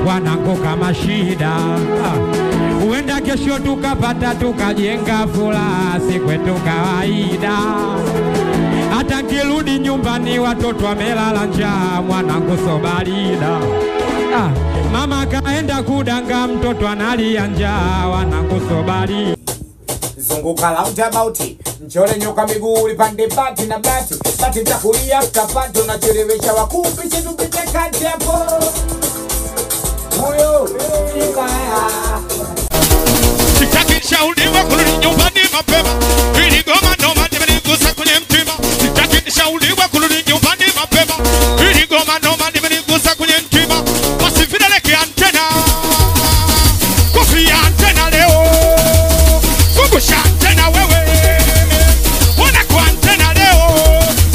wanangu kama shida. Uenda kesho tukapata tukajenga furaha, si kwetu kawaida. Hata kirudi nyumbani watoto wamelala njaa, mwanangu sobalida. Mama kaenda kudanga, mtoto analia njaa, wanangu sobalida. Zunguka roundabout, mchole nyoka miguu lipande bati na bati. Bati takulia kapato na chelewesha wakupi chetu pite kati hapo. Huyo, nikaya. Sitaki nishauriwa kurudi nyumbani mapema. Hili goma noma limenigusa kwenye mtima. Sitaki nishauriwa kurudi nyumbani mapema. Hili goma noma limenigusa kwenye mtima. Basi vidaleke antena. Kofia antena leo. Zungusha antena wewe. Wana kwa antena leo.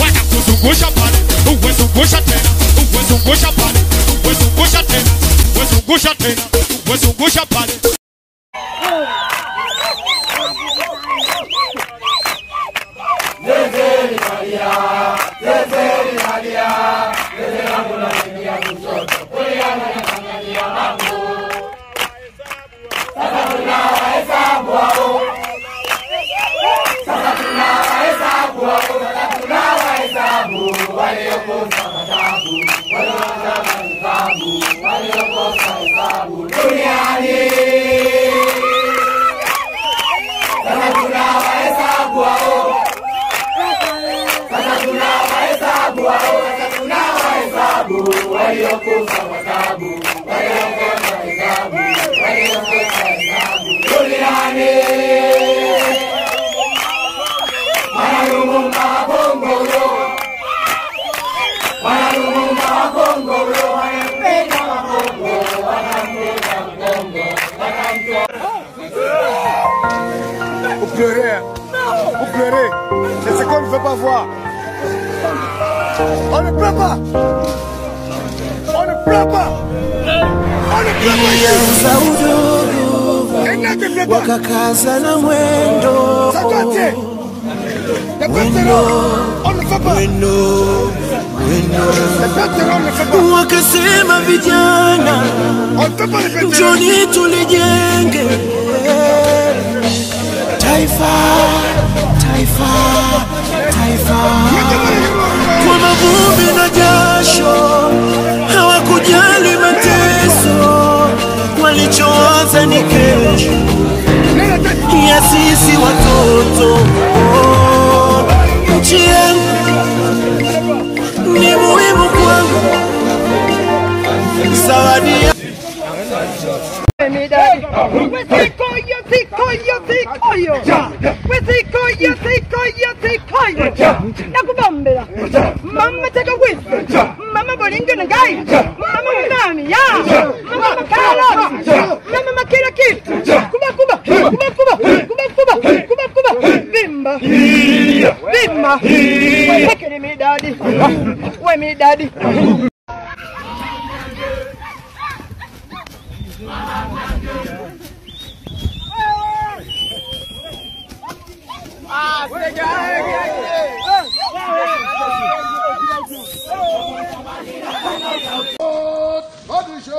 Wana kuzungusha pale. Uwe zungusha tena. Uwe zungusha pale. Uwe zungusha tena. Uwe zungusha tena. Uwe zungusha pale. Zezeri Maria, Zezeri Maria, Zezeri wangu na kuingia kushoto, kuliana na Tanzania wangu. Sasa tunawahesabu hao, sasa tunawahesabu hao, sasa tunawahesabu waliokosa hesabu, waliokosa hesabu, waliokosa hesabu duniani. Sasa tunawahesabu hao. Sasa tunawahesabu waliokosa hesabu, waliokosa hesabu, waliokosa hesabu duniani. Wanalumumba wakongoro, wanalumumba wakongoro, wanampenda wakongoro, wanampenda mkongo, wanamtoa. Vous pleurez, vous pleurez. C'est qu'on ne veut pas voir. On ne pleure pas. On ne pleure pas. On ne pleure pas. Wakakaza na mwendo. On ne fait pas. Wakasema vijana, njoni tulijenge taifa, taifa, taifa. Kwa mavumbi na jasho, hawakujali mateso, walichoanza ni kesho ya sisi watoto. Nchi yangu ni muhimu kwangu, zawadi ya nakubambela mama taka wisi mama bolingana gai mama nani ya mama makala mama makila kitu kuba bimba tekele midadi we midadi. Pas de jeu.